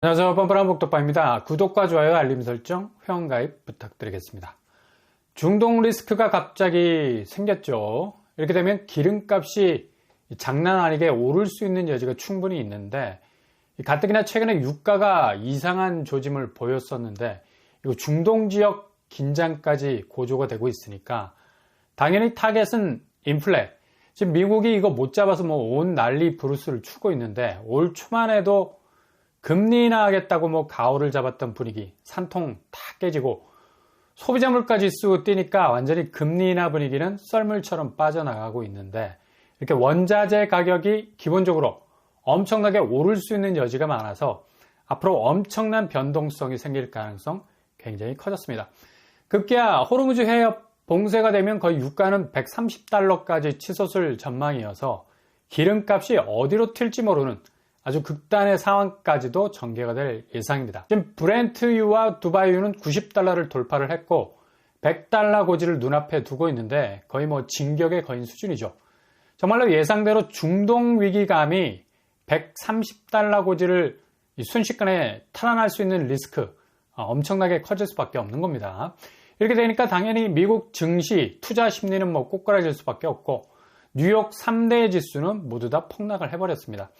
안녕하세요. 뻔뻔한 복덕바입니다. 구독과 좋아요, 알림 설정, 회원가입 부탁드리겠습니다. 중동 리스크가 갑자기 생겼죠. 이렇게 되면 기름값이 장난 아니게 오를 수 있는 여지가 충분히 있는데, 가뜩이나 최근에 유가가 이상한 조짐을 보였었는데 이거 중동 지역 긴장까지 고조가 되고 있으니까 당연히 타겟은 인플레. 지금 미국이 이거 못 잡아서 온 난리 브루스를 추고 있는데, 올 초만 해도 금리 인하하겠다고 가오를 잡았던 분위기 산통 다 깨지고 소비자 물가 지수 뛰니까 완전히 금리 인하 분위기는 썰물처럼 빠져나가고 있는데, 이렇게 원자재 가격이 기본적으로 엄청나게 오를 수 있는 여지가 많아서 앞으로 엄청난 변동성이 생길 가능성 굉장히 커졌습니다. 급기야 호르무즈 해협 봉쇄가 되면 거의 유가는 130달러까지 치솟을 전망이어서 기름값이 어디로 튈지 모르는 아주 극단의 상황까지도 전개가 될 예상입니다. 지금 브렌트유와 두바이유는 90달러를 돌파를 했고 100달러 고지를 눈앞에 두고 있는데 거의 진격의 거인 수준이죠. 정말로 예상대로 중동 위기감이 130달러 고지를 순식간에 탈환할 수 있는 리스크 엄청나게 커질 수밖에 없는 겁니다. 이렇게 되니까 당연히 미국 증시 투자 심리는 꼬꾸라질 수밖에 없고 뉴욕 3대 지수는 모두 다 폭락을 해버렸습니다.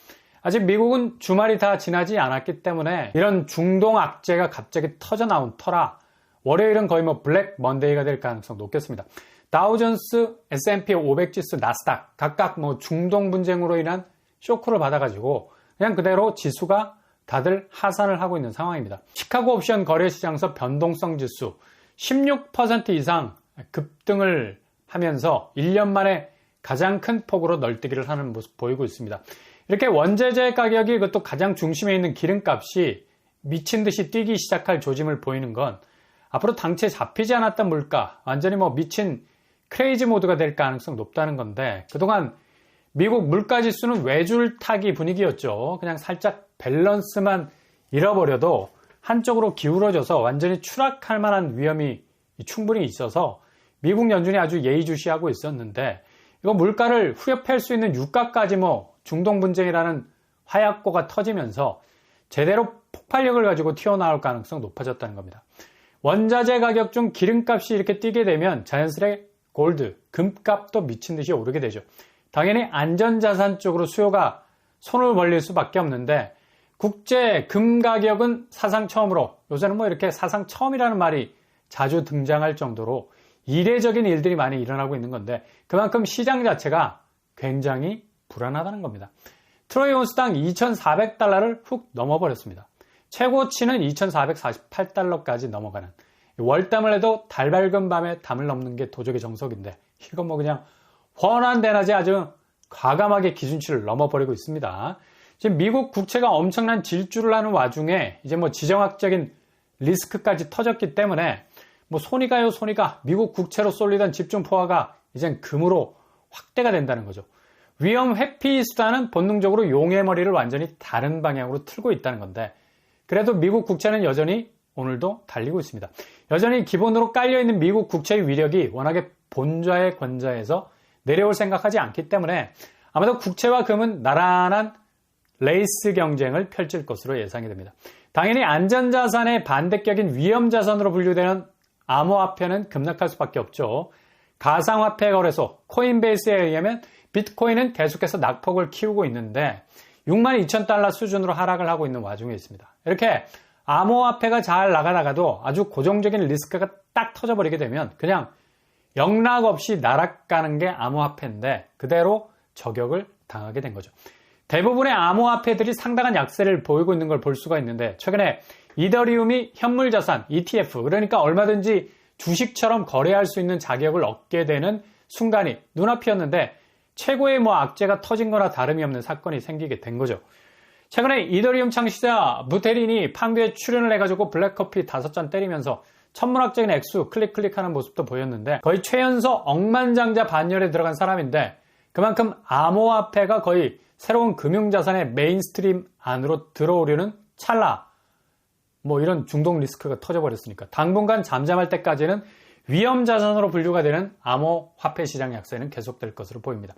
아직 미국은 주말이 다 지나지 않았기 때문에 이런 중동 악재가 갑자기 터져 나온 터라 월요일은 거의 블랙 먼데이가 될 가능성 높겠습니다. 다우존스, S&P 500 지수, 나스닥 각각 중동 분쟁으로 인한 쇼크를 받아가지고 그냥 그대로 지수가 다들 하산을 하고 있는 상황입니다. 시카고 옵션 거래시장에서 변동성 지수 16% 이상 급등을 하면서 1년 만에 가장 큰 폭으로 널뛰기를 하는 모습 보이고 있습니다. 이렇게 원재재 가격이 그것도 가장 중심에 있는 기름값이 미친 듯이 뛰기 시작할 조짐을 보이는 건 앞으로 당최 잡히지 않았던 물가 완전히 미친 크레이지 모드가 될 가능성 높다는 건데, 그동안 미국 물가 지수는 외줄타기 분위기였죠. 그냥 살짝 밸런스만 잃어버려도 한쪽으로 기울어져서 완전히 추락할 만한 위험이 충분히 있어서 미국 연준이 아주 예의주시하고 있었는데, 이거 물가를 후벼팰 수 있는 유가까지 중동 분쟁이라는 화약고가 터지면서 제대로 폭발력을 가지고 튀어나올 가능성 높아졌다는 겁니다. 원자재 가격 중 기름값이 이렇게 뛰게 되면 자연스레 골드, 금값도 미친 듯이 오르게 되죠. 당연히 안전자산 쪽으로 수요가 손을 벌릴 수밖에 없는데, 국제 금 가격은 사상 처음으로, 요새는 이렇게 사상 처음이라는 말이 자주 등장할 정도로 이례적인 일들이 많이 일어나고 있는 건데, 그만큼 시장 자체가 굉장히 불안하다는 겁니다. 트로이 온스당 2,400달러를 훅 넘어버렸습니다. 최고치는 2,448달러까지 넘어가는, 월담을 해도 달 밝은 밤에 담을 넘는 게 도적의 정석인데, 이건 그냥 훤한 대낮에 아주 과감하게 기준치를 넘어버리고 있습니다. 지금 미국 국채가 엄청난 질주를 하는 와중에 이제 지정학적인 리스크까지 터졌기 때문에 손이 가요 손이 가, 미국 국채로 쏠리던 집중 포화가 이젠 금으로 확대가 된다는 거죠. 위험 회피 수단은 본능적으로 용의 머리를 완전히 다른 방향으로 틀고 있다는 건데, 그래도 미국 국채는 여전히 오늘도 달리고 있습니다. 여전히 기본으로 깔려있는 미국 국채의 위력이 워낙에 본좌의 권좌에서 내려올 생각하지 않기 때문에 아마도 국채와 금은 나란한 레이스 경쟁을 펼칠 것으로 예상이 됩니다. 당연히 안전자산의 반대격인 위험자산으로 분류되는 암호화폐는 급락할 수밖에 없죠. 가상화폐 거래소 코인베이스에 의하면 비트코인은 계속해서 낙폭을 키우고 있는데 62,000달러 수준으로 하락을 하고 있는 와중에 있습니다. 이렇게 암호화폐가 잘 나가다가도 아주 고정적인 리스크가 딱 터져버리게 되면 그냥 영락 없이 날아가는 게 암호화폐인데 그대로 저격을 당하게 된 거죠. 대부분의 암호화폐들이 상당한 약세를 보이고 있는 걸 볼 수가 있는데, 최근에 이더리움이 현물자산, ETF, 그러니까 얼마든지 주식처럼 거래할 수 있는 자격을 얻게 되는 순간이 눈앞이었는데 최고의 악재가 터진 거나 다름이 없는 사건이 생기게 된 거죠. 최근에 이더리움 창시자 부테린이 팡비에 출연을 해가지고 블랙커피 5잔 때리면서 천문학적인 액수 클릭하는 모습도 보였는데, 거의 최연소 억만장자 반열에 들어간 사람인데 그만큼 암호화폐가 거의 새로운 금융자산의 메인스트림 안으로 들어오려는 찰나 이런 중동 리스크가 터져버렸으니까 당분간 잠잠할 때까지는 위험자산으로 분류가 되는 암호화폐 시장 약세는 계속될 것으로 보입니다.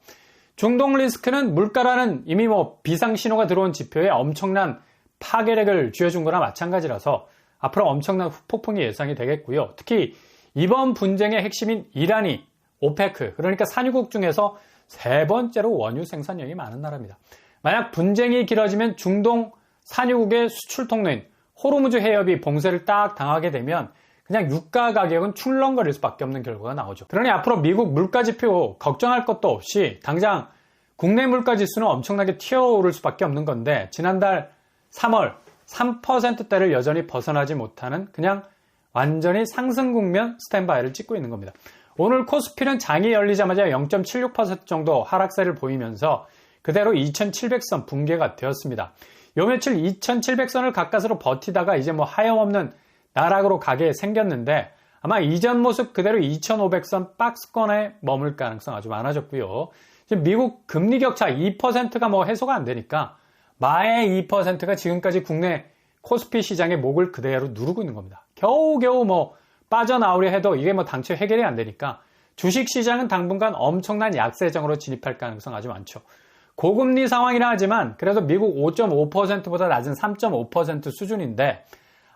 중동 리스크는 물가라는 이미 비상신호가 들어온 지표에 엄청난 파괴력을 쥐어준 거나 마찬가지라서 앞으로 엄청난 후폭풍이 예상이 되겠고요. 특히 이번 분쟁의 핵심인 이란이 오페크, 그러니까 산유국 중에서 세 번째로 원유 생산량이 많은 나라입니다. 만약 분쟁이 길어지면 중동 산유국의 수출 통로인 호르무즈 해협이 봉쇄를 딱 당하게 되면 그냥 유가 가격은 출렁거릴 수밖에 없는 결과가 나오죠. 그러니 앞으로 미국 물가지표 걱정할 것도 없이 당장 국내 물가지수는 엄청나게 튀어오를 수밖에 없는 건데 지난달 3월 3%대를 여전히 벗어나지 못하는 그냥 완전히 상승 국면 스탠바이를 찍고 있는 겁니다. 오늘 코스피는 장이 열리자마자 0.76% 정도 하락세를 보이면서 그대로 2700선 붕괴가 되었습니다. 요 며칠 2700선을 가까스로 버티다가 이제 뭐 하염없는 나락으로 가게 생겼는데 아마 이전 모습 그대로 2500선 박스권에 머물 가능성 아주 많아졌고요. 지금 미국 금리 격차 2%가 뭐 해소가 안 되니까 마의 2%가 지금까지 국내 코스피 시장의 목을 그대로 누르고 있는 겁니다. 겨우겨우 뭐 빠져나오려 해도 이게 뭐 당초 해결이 안 되니까 주식시장은 당분간 엄청난 약세정으로 진입할 가능성 아주 많죠. 고금리 상황이라 하지만 그래도 미국 5.5%보다 낮은 3.5% 수준인데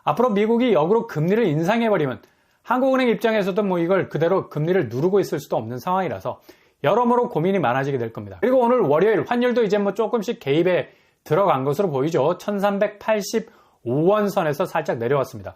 앞으로 미국이 역으로 금리를 인상해버리면 한국은행 입장에서도 뭐 이걸 그대로 금리를 누르고 있을 수도 없는 상황이라서 여러모로 고민이 많아지게 될 겁니다. 그리고 오늘 월요일 환율도 이제 뭐 조금씩 개입에 들어간 것으로 보이죠. 1385원 선에서 살짝 내려왔습니다.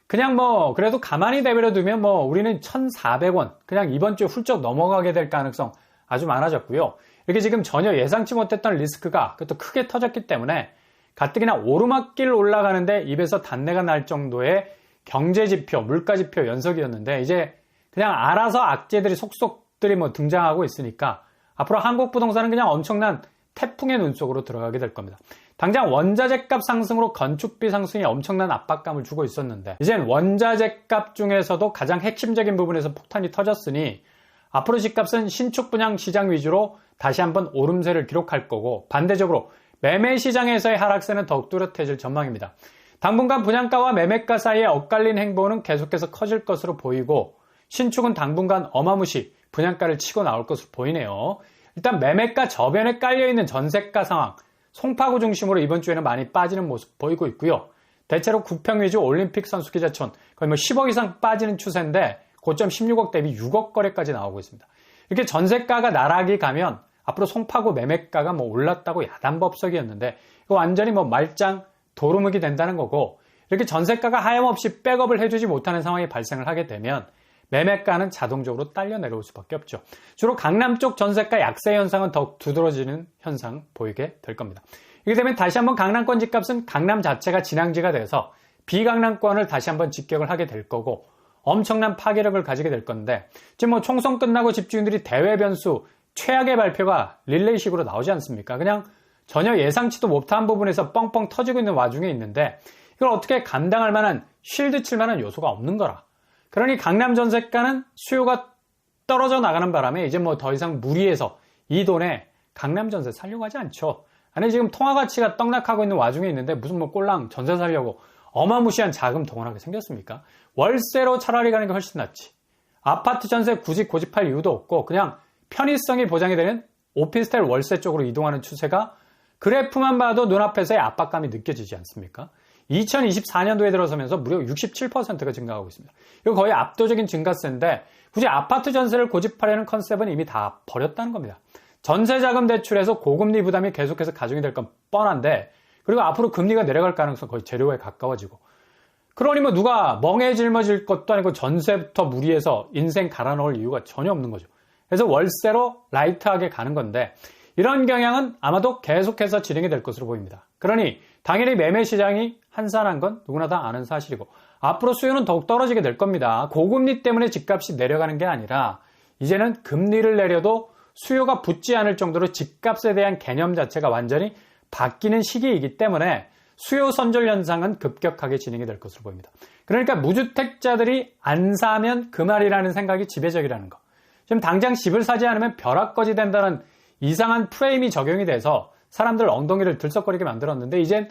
그냥 뭐 그래도 가만히 내버려 두면 뭐 우리는 1400원 그냥 이번 주에 훌쩍 넘어가게 될 가능성 아주 많아졌고요. 이렇게 지금 전혀 예상치 못했던 리스크가 그것도 크게 터졌기 때문에 가뜩이나 오르막길 올라가는데 입에서 단내가 날 정도의 경제지표, 물가지표 연속이었는데 이제 그냥 알아서 악재들이 속속들이 뭐 등장하고 있으니까 앞으로 한국 부동산은 그냥 엄청난 태풍의 눈 속으로 들어가게 될 겁니다. 당장 원자재 값 상승으로 건축비 상승이 엄청난 압박감을 주고 있었는데 이젠 원자재 값 중에서도 가장 핵심적인 부분에서 폭탄이 터졌으니 앞으로 집값은 신축 분양 시장 위주로 다시 한번 오름세를 기록할 거고 반대적으로 매매 시장에서의 하락세는 더욱 뚜렷해질 전망입니다. 당분간 분양가와 매매가 사이에 엇갈린 행보는 계속해서 커질 것으로 보이고 신축은 당분간 어마무시 분양가를 치고 나올 것으로 보이네요. 일단 매매가 저변에 깔려있는 전세가 상황, 송파구 중심으로 이번 주에는 많이 빠지는 모습 보이고 있고요. 대체로 구평 위주 올림픽 선수기자촌 거의 뭐 10억 이상 빠지는 추세인데 고점 16억 대비 6억 거래까지 나오고 있습니다. 이렇게 전세가가 나락이 가면 앞으로 송파구 매매가가 뭐 올랐다고 야단법석이었는데 이거 완전히 뭐 말짱 도루묵이 된다는 거고 이렇게 전세가가 하염없이 백업을 해주지 못하는 상황이 발생을 하게 되면 매매가는 자동적으로 딸려 내려올 수밖에 없죠. 주로 강남 쪽 전세가 약세 현상은 더욱 두드러지는 현상 보이게 될 겁니다. 이렇게 되면 다시 한번 강남권 집값은 강남 자체가 진앙지가 돼서 비강남권을 다시 한번 직격을 하게 될 거고 엄청난 파괴력을 가지게 될 건데 지금 뭐 총선 끝나고 집주인들이 대외 변수 최악의 발표가 릴레이식으로 나오지 않습니까? 그냥 전혀 예상치도 못한 부분에서 뻥뻥 터지고 있는 와중에 있는데 이걸 어떻게 감당할 만한 쉴드 칠 만한 요소가 없는 거라. 그러니 강남 전세가는 수요가 떨어져 나가는 바람에 이제 뭐 더 이상 무리해서 이 돈에 강남 전세 살려고 하지 않죠. 아니 지금 통화 가치가 떡락하고 있는 와중에 있는데 무슨 뭐 꼴랑 전세 살려고 어마무시한 자금 동원하게 생겼습니까? 월세로 차라리 가는 게 훨씬 낫지. 아파트 전세 굳이 고집할 이유도 없고 그냥 편의성이 보장이 되는 오피스텔 월세 쪽으로 이동하는 추세가 그래프만 봐도 눈앞에서의 압박감이 느껴지지 않습니까? 2024년도에 들어서면서 무려 67%가 증가하고 있습니다. 이거 거의 압도적인 증가세인데 굳이 아파트 전세를 고집하려는 컨셉은 이미 다 버렸다는 겁니다. 전세자금 대출에서 고금리 부담이 계속해서 가중이 될 건 뻔한데 그리고 앞으로 금리가 내려갈 가능성 거의 제로에 가까워지고 그러니 뭐 누가 멍에 짊어질 것도 아니고 전세부터 무리해서 인생 갈아 넣을 이유가 전혀 없는 거죠. 그래서 월세로 라이트하게 가는 건데 이런 경향은 아마도 계속해서 진행이 될 것으로 보입니다. 그러니 당연히 매매 시장이 한산한 건 누구나 다 아는 사실이고 앞으로 수요는 더욱 떨어지게 될 겁니다. 고금리 때문에 집값이 내려가는 게 아니라 이제는 금리를 내려도 수요가 붙지 않을 정도로 집값에 대한 개념 자체가 완전히 바뀌는 시기이기 때문에 수요 선절 현상은 급격하게 진행이 될 것으로 보입니다. 그러니까 무주택자들이 안 사면 그 말이라는 생각이 지배적이라는 거. 지금 당장 집을 사지 않으면 벼락거지 된다는 이상한 프레임이 적용이 돼서 사람들 엉덩이를 들썩거리게 만들었는데 이젠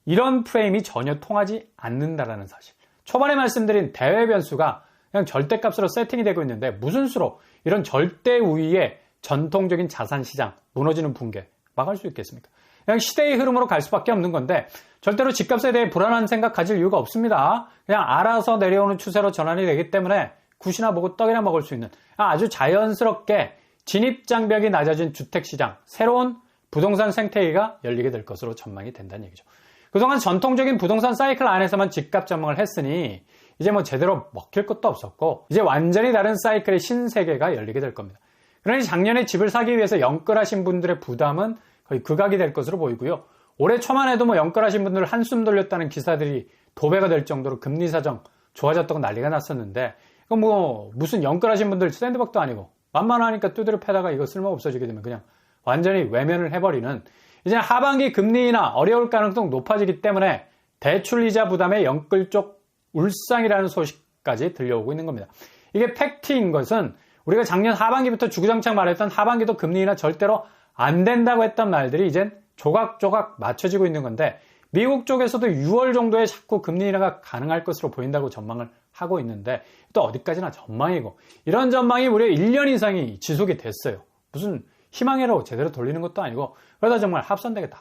이런 프레임이 전혀 통하지 않는다라는 사실. 초반에 말씀드린 대외 변수가 그냥 절대값으로 세팅이 되고 있는데 무슨 수로 이런 절대 우위의 전통적인 자산 시장 무너지는 붕괴 막을 수 있겠습니까? 그냥 시대의 흐름으로 갈 수밖에 없는 건데 절대로 집값에 대해 불안한 생각 가질 이유가 없습니다. 그냥 알아서 내려오는 추세로 전환이 되기 때문에 굿이나 보고 떡이나 먹을 수 있는 아주 자연스럽게 진입장벽이 낮아진 주택시장, 새로운 부동산 생태계가 열리게 될 것으로 전망이 된다는 얘기죠. 그동안 전통적인 부동산 사이클 안에서만 집값 전망을 했으니 이제 뭐 제대로 먹힐 것도 없었고 이제 완전히 다른 사이클의 신세계가 열리게 될 겁니다. 그러니 작년에 집을 사기 위해서 연끌하신 분들의 부담은 거의 극악이 될 것으로 보이고요. 올해 초만 해도 뭐 연끌하신 분들 한숨 돌렸다는 기사들이 도배가 될 정도로 금리 사정 좋아졌다고 난리가 났었는데 이거 뭐 무슨 연끌하신 분들 샌드박도 아니고 만만하니까 두드려 패다가 이거 쓸모 없어지게 되면 그냥 완전히 외면을 해버리는 이제 하반기 금리 인하 어려울 가능성 높아지기 때문에 대출이자 부담의 연끌 쪽 울상이라는 소식까지 들려오고 있는 겁니다. 이게 팩트인 것은 우리가 작년 하반기부터 주구장창 말했던 하반기도 금리 인하 절대로 안 된다고 했던 말들이 이젠 조각조각 맞춰지고 있는 건데 미국 쪽에서도 6월 정도에 자꾸 금리 인하가 가능할 것으로 보인다고 전망을 하고 있는데 또 어디까지나 전망이고 이런 전망이 무려 1년 이상이 지속이 됐어요. 무슨 희망회로 제대로 돌리는 것도 아니고 그러다 정말 합산되겠다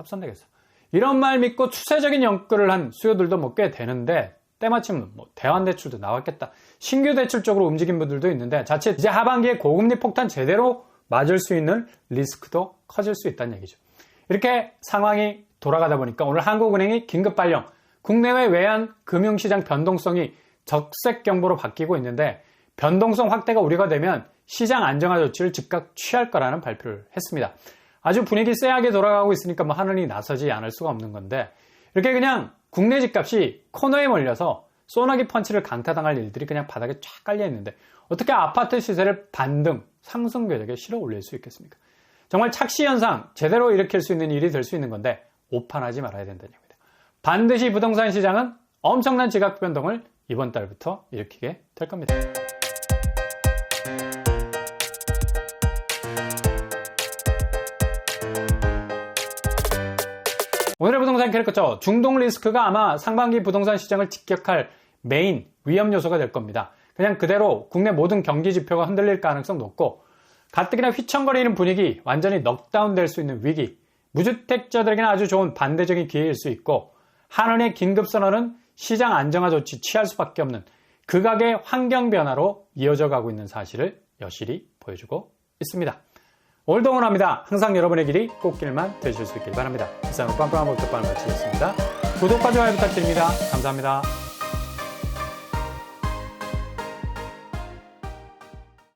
이런 말 믿고 추세적인 연끌을 한 수요들도 뭐 꽤 되는데 때마침 뭐 대환대출도 나왔겠다. 신규 대출 쪽으로 움직인 분들도 있는데 자칫 이제 하반기에 고금리 폭탄 제대로 맞을 수 있는 리스크도 커질 수 있다는 얘기죠. 이렇게 상황이 돌아가다 보니까 오늘 한국은행이 긴급 발령, 국내외 외환 금융시장 변동성이 적색 경보로 바뀌고 있는데 변동성 확대가 우려가 되면 시장 안정화 조치를 즉각 취할 거라는 발표를 했습니다. 아주 분위기 쎄하게 돌아가고 있으니까 뭐 하느니 나서지 않을 수가 없는 건데 이렇게 그냥 국내 집값이 코너에 몰려서 소나기 펀치를 강타당할 일들이 그냥 바닥에 쫙 깔려 있는데 어떻게 아파트 시세를 반등, 상승 궤적에 실어 올릴 수 있겠습니까? 정말 착시 현상 제대로 일으킬 수 있는 일이 될 수 있는 건데 오판하지 말아야 된다는 얘기입니다. 반드시 부동산 시장은 엄청난 지각 변동을 이번 달부터 일으키게 될 겁니다. 오늘의 부동산 캐릭터 중동 리스크가 아마 상반기 부동산 시장을 직격할 메인 위험 요소가 될 겁니다. 그냥 그대로 국내 모든 경기 지표가 흔들릴 가능성 높고 가뜩이나 휘청거리는 분위기, 완전히 넉다운 될 수 있는 위기, 무주택자들에게는 아주 좋은 반대적인 기회일 수 있고 한은의 긴급선언은 시장 안정화 조치 취할 수밖에 없는 극악의 환경 변화로 이어져 가고 있는 사실을 여실히 보여주고 있습니다. 오늘도 응원합니다. 항상 여러분의 길이 꽃길만 되실 수 있길 바랍니다. 이상으로 빵빵한 목격반을 마치겠습니다. 구독과 좋아요 부탁드립니다. 감사합니다.